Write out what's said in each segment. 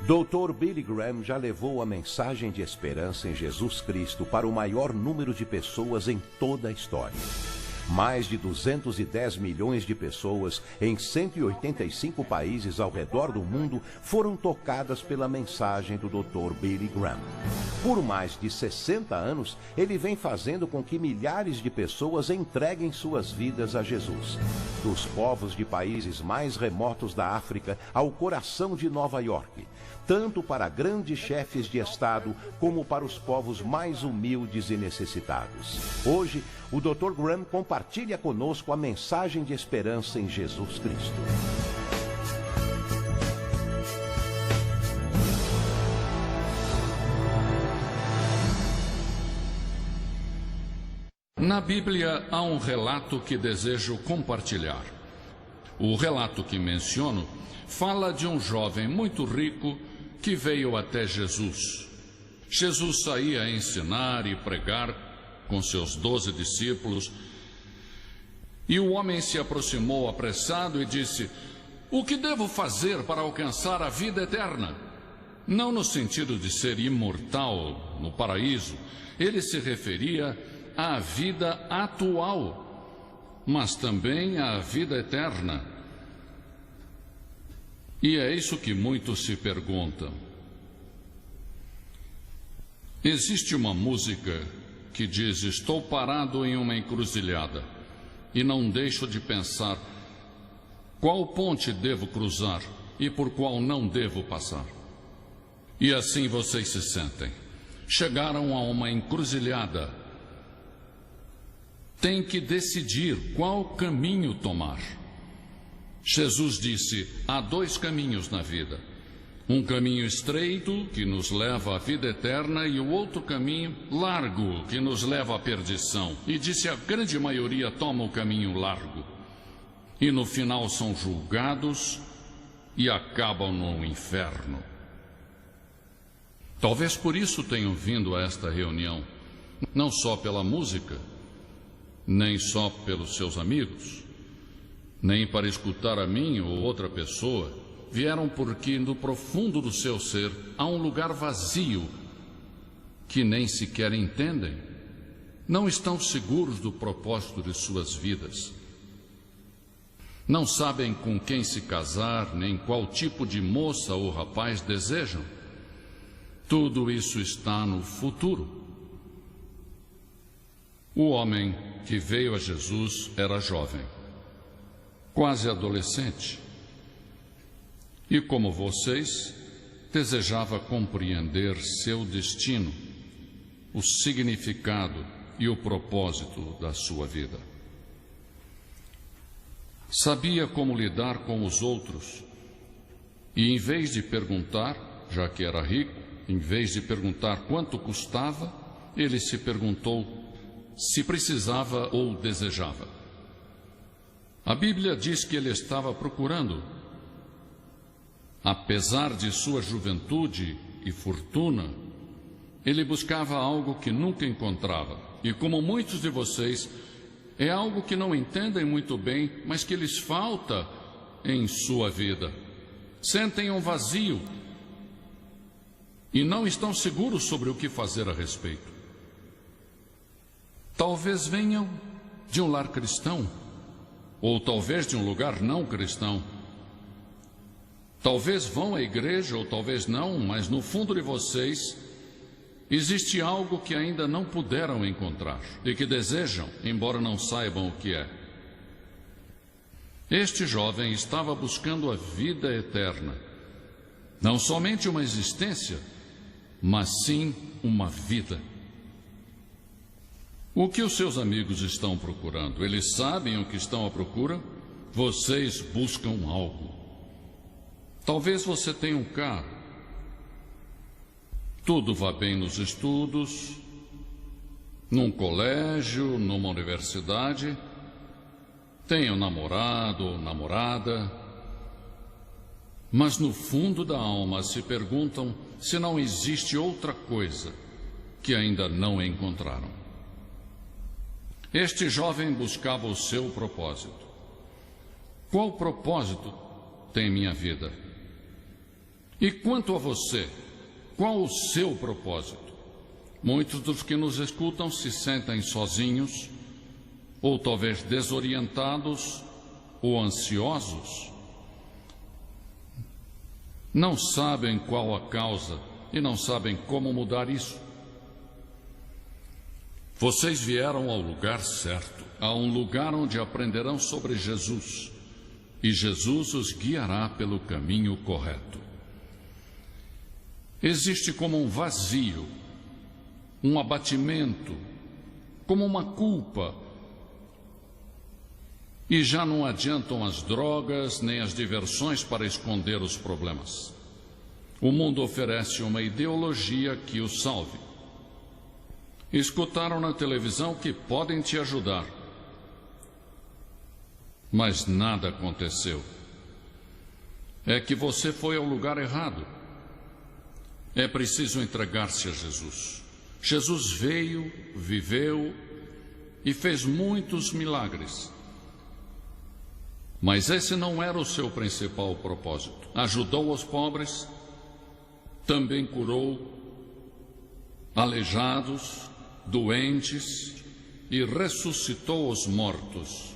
Dr. Billy Graham já levou a mensagem de esperança em Jesus Cristo para o maior número de pessoas em toda a história. Mais de 210 milhões de pessoas em 185 países ao redor do mundo foram tocadas pela mensagem do Dr. Billy Graham. Por mais de 60 anos, ele vem fazendo com que milhares de pessoas entreguem suas vidas a Jesus. Dos povos de países mais remotos da África ao coração de Nova York, tanto para grandes chefes de Estado como para os povos mais humildes e necessitados. Hoje, o Dr. Graham compartilha conosco a mensagem de esperança em Jesus Cristo. Na Bíblia há um relato que desejo compartilhar. O relato que menciono fala de um jovem muito rico que veio até Jesus. Jesus saía a ensinar e pregar com seus 12 discípulos, e o homem se aproximou apressado e disse: "O que devo fazer para alcançar a vida eterna?" Não no sentido de ser imortal no paraíso, ele se referia à vida atual, mas também à vida eterna. E é isso que muitos se perguntam. Existe uma música que diz: "Estou parado em uma encruzilhada e não deixo de pensar qual ponte devo cruzar e por qual não devo passar." E assim vocês se sentem. Chegaram a uma encruzilhada. Tem que decidir qual caminho tomar. Jesus disse: há dois caminhos na vida. Um caminho estreito, que nos leva à vida eterna, e o outro caminho largo, que nos leva à perdição. E disse: a grande maioria toma o caminho largo. E no final são julgados e acabam no inferno. Talvez por isso tenham vindo a esta reunião, não só pela música, nem só pelos seus amigos, nem para escutar a mim ou outra pessoa. Vieram porque no profundo do seu ser há um lugar vazio que nem sequer entendem. Não estão seguros do propósito de suas vidas. Não sabem com quem se casar, nem qual tipo de moça ou rapaz desejam. Tudo isso está no futuro. O homem que veio a Jesus era jovem, quase adolescente, e como vocês, desejava compreender seu destino, o significado e o propósito da sua vida. Sabia como lidar com os outros, e em vez de perguntar, já que era rico, em vez de perguntar quanto custava, ele se perguntou se precisava ou desejava. A Bíblia diz que ele estava procurando. Apesar de sua juventude e fortuna, ele buscava algo que nunca encontrava. E como muitos de vocês, é algo que não entendem muito bem, mas que lhes falta em sua vida. Sentem um vazio e não estão seguros sobre o que fazer a respeito. Talvez venham de um lar cristão, ou talvez de um lugar não cristão. Talvez vão à igreja, ou talvez não, mas no fundo de vocês existe algo que ainda não puderam encontrar e que desejam, embora não saibam o que é. Este jovem estava buscando a vida eterna, não somente uma existência, mas sim uma vida. O que os seus amigos estão procurando? Eles sabem o que estão à procura? Vocês buscam algo. Talvez você tenha um carro. Tudo vá bem nos estudos, num colégio, numa universidade. Tenha um namorado ou namorada. Mas no fundo da alma se perguntam se não existe outra coisa que ainda não encontraram. Este jovem buscava o seu propósito. Qual propósito tem minha vida? E quanto a você, qual o seu propósito? Muitos dos que nos escutam se sentem sozinhos, ou talvez desorientados ou ansiosos. Não sabem qual a causa e não sabem como mudar isso. Vocês vieram ao lugar certo, a um lugar onde aprenderão sobre Jesus, e Jesus os guiará pelo caminho correto. Existe como um vazio, um abatimento, como uma culpa, e já não adiantam as drogas nem as diversões para esconder os problemas. O mundo oferece uma ideologia que o salve. Escutaram na televisão que podem te ajudar, mas nada aconteceu. É que você foi ao lugar errado. É preciso entregar-se a Jesus. Jesus veio, viveu e fez muitos milagres. Mas esse não era o seu principal propósito. Ajudou os pobres, também curou aleijados, doentes e ressuscitou os mortos.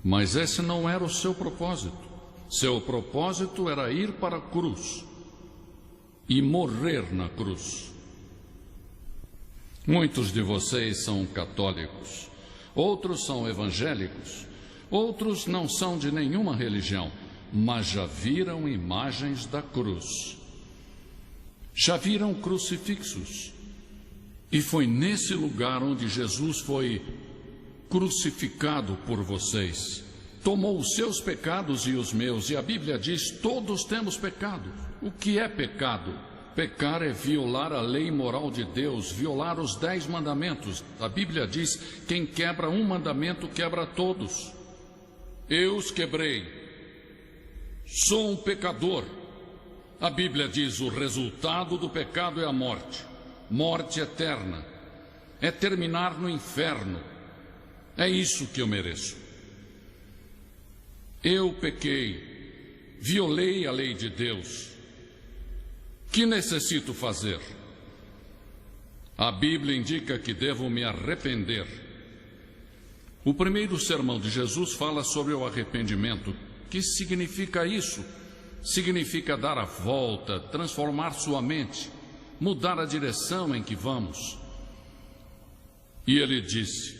Mas esse não era o seu propósito. Seu propósito era ir para a cruz e morrer na cruz. Muitos de vocês são católicos, outros são evangélicos, outros não são de nenhuma religião, mas já viram imagens da cruz. Já viram crucifixos. E foi nesse lugar onde Jesus foi crucificado por vocês. Tomou os seus pecados e os meus, e a Bíblia diz: todos temos pecado. O que é pecado? Pecar é violar a lei moral de Deus, violar os 10 mandamentos. A Bíblia diz: quem quebra um mandamento, quebra todos. Eu os quebrei. Sou um pecador. A Bíblia diz: o resultado do pecado é a morte. Morte eterna. É terminar no inferno. É isso que eu mereço. Eu pequei, violei a lei de Deus. Que necessito fazer? A Bíblia indica que devo me arrepender. O primeiro sermão de Jesus fala sobre o arrependimento. Que significa isso? Significa dar a volta, transformar sua mente, mudar a direção em que vamos. E ele disse: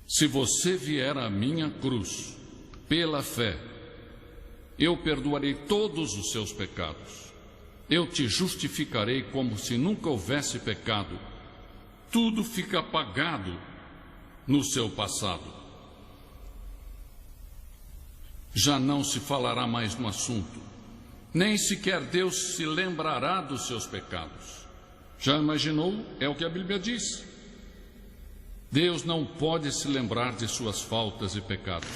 se você vier à minha cruz pela fé, eu perdoarei todos os seus pecados. Eu te justificarei como se nunca houvesse pecado. Tudo fica apagado no seu passado. Já não se falará mais no assunto. Nem sequer Deus se lembrará dos seus pecados. Já imaginou? É o que a Bíblia diz. Deus não pode se lembrar de suas faltas e pecados.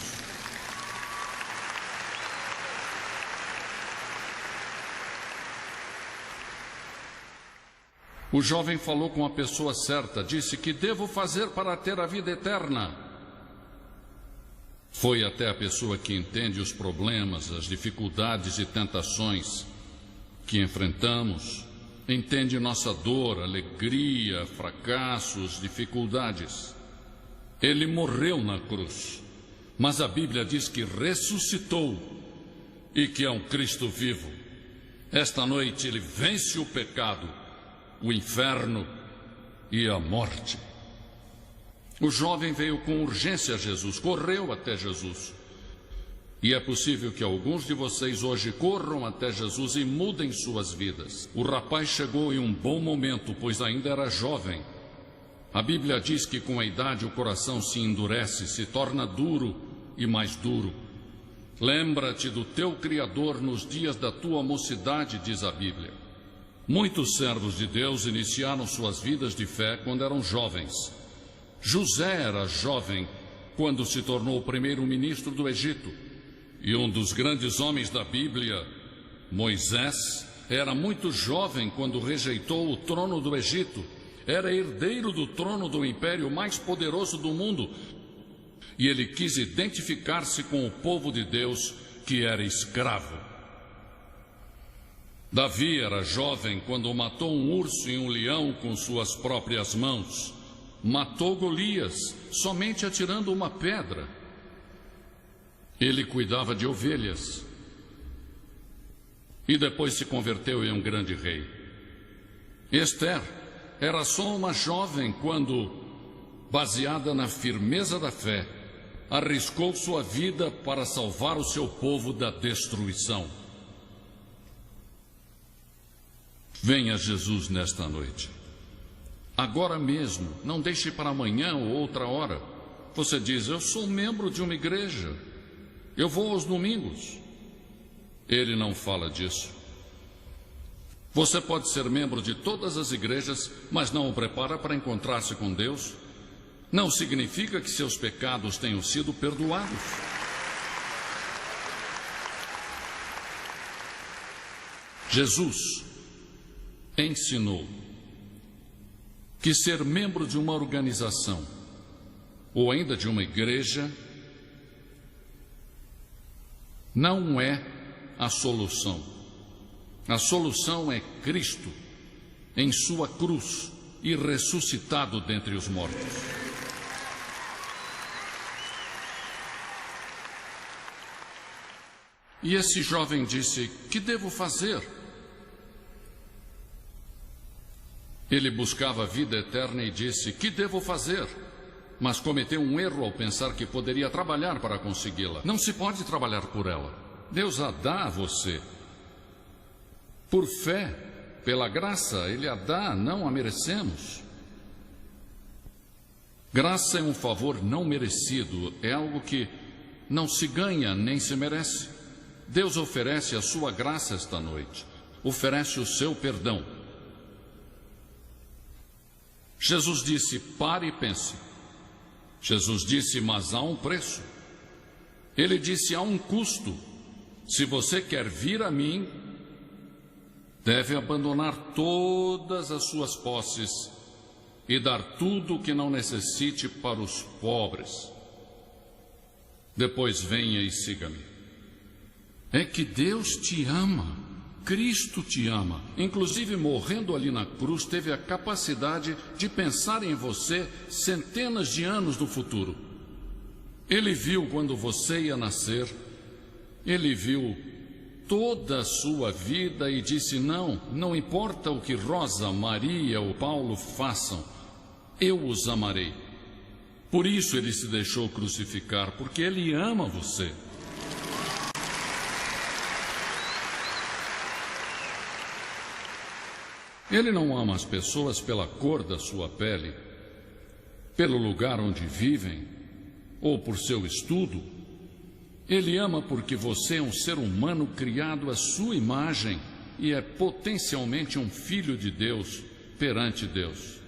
O jovem falou com a pessoa certa, disse: que devo fazer para ter a vida eterna? Foi até a pessoa que entende os problemas, as dificuldades e tentações que enfrentamos, entende nossa dor, alegria, fracassos, dificuldades. Ele morreu na cruz, mas a Bíblia diz que ressuscitou e que é um Cristo vivo. Esta noite ele vence o pecado, o inferno e a morte. O jovem veio com urgência a Jesus, correu até Jesus. E é possível que alguns de vocês hoje corram até Jesus e mudem suas vidas. O rapaz chegou em um bom momento, pois ainda era jovem. A Bíblia diz que com a idade o coração se endurece, se torna duro e mais duro. Lembra-te do teu Criador nos dias da tua mocidade, diz a Bíblia. Muitos servos de Deus iniciaram suas vidas de fé quando eram jovens. José era jovem quando se tornou o primeiro-ministro do Egito. E um dos grandes homens da Bíblia, Moisés, era muito jovem quando rejeitou o trono do Egito. Era herdeiro do trono do império mais poderoso do mundo. E ele quis identificar-se com o povo de Deus que era escravo. Davi era jovem quando matou um urso e um leão com suas próprias mãos. Matou Golias somente atirando uma pedra. Ele cuidava de ovelhas e depois se converteu em um grande rei. Esther era só uma jovem quando, baseada na firmeza da fé, arriscou sua vida para salvar o seu povo da destruição. Venha Jesus nesta noite. Agora mesmo, não deixe para amanhã ou outra hora. Você diz, eu sou membro de uma igreja, eu vou aos domingos. Ele não fala disso. Você pode ser membro de todas as igrejas, mas não o prepara para encontrar-se com Deus. Não significa que seus pecados tenham sido perdoados. Jesus ensinou que ser membro de uma organização ou ainda de uma igreja não é a solução. A solução é Cristo em sua cruz e ressuscitado dentre os mortos. E esse jovem disse, que devo fazer? Ele buscava a vida eterna e disse, que devo fazer? Mas cometeu um erro ao pensar que poderia trabalhar para consegui-la. Não se pode trabalhar por ela. Deus a dá a você. Por fé, pela graça, Ele a dá, não a merecemos. Graça é um favor não merecido, é algo que não se ganha nem se merece. Deus oferece a sua graça esta noite, oferece o seu perdão. Jesus disse, pare e pense. Jesus disse, mas há um preço. Ele disse, há um custo. Se você quer vir a mim, deve abandonar todas as suas posses e dar tudo o que não necessite para os pobres. Depois venha e siga-me. É que Deus te ama, Cristo te ama. Inclusive, morrendo ali na cruz, teve a capacidade de pensar em você centenas de anos no futuro. Ele viu quando você ia nascer, Ele viu toda a sua vida e disse, não importa o que Rosa, Maria ou Paulo façam, eu os amarei. Por isso Ele se deixou crucificar, porque Ele ama você. Ele não ama as pessoas pela cor da sua pele, pelo lugar onde vivem, ou por seu estudo. Ele ama porque você é um ser humano criado à sua imagem e é potencialmente um filho de Deus perante Deus.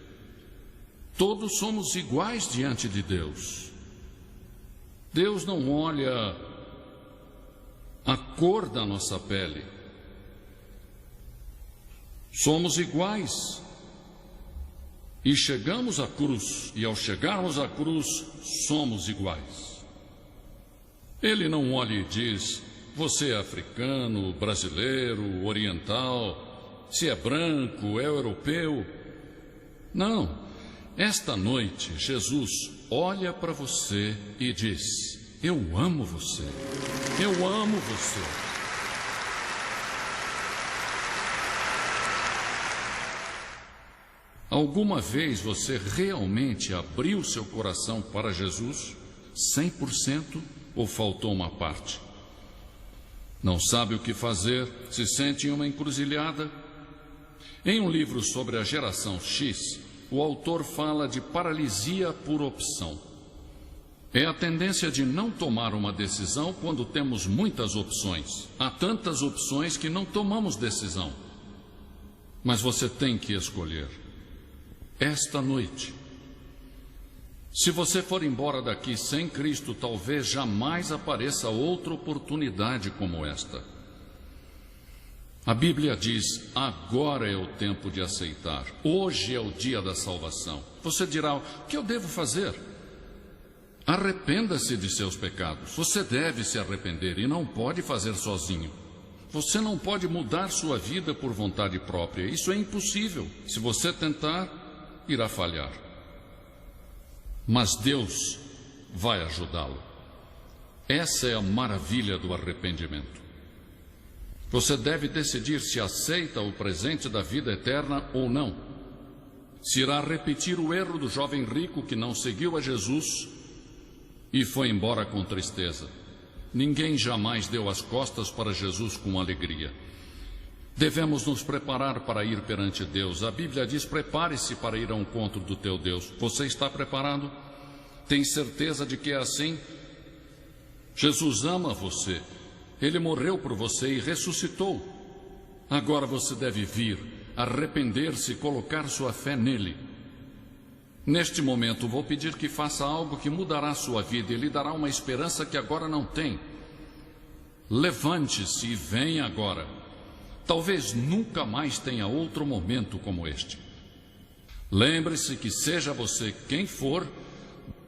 Todos somos iguais diante de Deus. Deus não olha a cor da nossa pele. Somos iguais. E chegamos à cruz, e ao chegarmos à cruz, somos iguais. Ele não olha e diz, você é africano, brasileiro, oriental, se é branco, é europeu. Não, esta noite Jesus olha para você e diz, eu amo você, eu amo você. Alguma vez você realmente abriu seu coração para Jesus, 100%, ou faltou uma parte? Não sabe o que fazer, se sente em uma encruzilhada? Em um livro sobre a geração X, o autor fala de paralisia por opção. É a tendência de não tomar uma decisão quando temos muitas opções. Há tantas opções que não tomamos decisão. Mas você tem que escolher. Esta noite, se você for embora daqui sem Cristo, talvez jamais apareça outra oportunidade como esta. A Bíblia diz, agora é o tempo de aceitar. Hoje é o dia da salvação. Você dirá, o que eu devo fazer? Arrependa-se de seus pecados. Você deve se arrepender e não pode fazer sozinho. Você não pode mudar sua vida por vontade própria. Isso é impossível. Se você tentar, irá falhar. Mas Deus vai ajudá-lo. Essa é a maravilha do arrependimento. Você deve decidir se aceita o presente da vida eterna ou não. Se irá repetir o erro do jovem rico que não seguiu a Jesus e foi embora com tristeza. Ninguém jamais deu as costas para Jesus com alegria. Devemos nos preparar para ir perante Deus. A Bíblia diz: prepare-se para ir ao encontro do teu Deus. Você está preparado? Tem certeza de que é assim? Jesus ama você. Ele morreu por você e ressuscitou. Agora você deve vir, arrepender-se e colocar sua fé nele. Neste momento, vou pedir que faça algo que mudará a sua vida e lhe dará uma esperança que agora não tem. Levante-se e venha agora. Talvez nunca mais tenha outro momento como este. Lembre-se que, seja você quem for,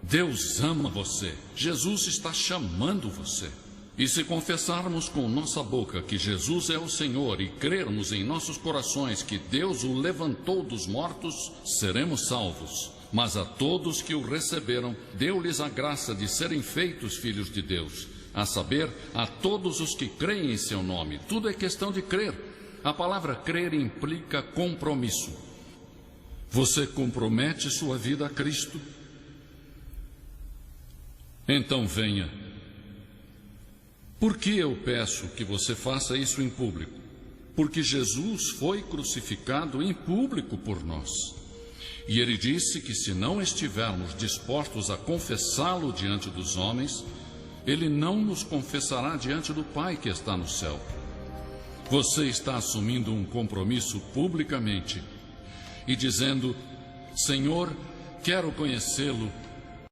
Deus ama você. Jesus está chamando você. E se confessarmos com nossa boca que Jesus é o Senhor e crermos em nossos corações que Deus o levantou dos mortos, seremos salvos. Mas a todos que o receberam, deu-lhes a graça de serem feitos filhos de Deus, a saber, a todos os que creem em seu nome. Tudo é questão de crer. A palavra crer implica compromisso. Você compromete sua vida a Cristo? Então venha. Por que eu peço que você faça isso em público? Porque Jesus foi crucificado em público por nós. E ele disse que se não estivermos dispostos a confessá-lo diante dos homens, ele não nos confessará diante do Pai que está no céu. Você está assumindo um compromisso publicamente e dizendo: Senhor, quero conhecê-lo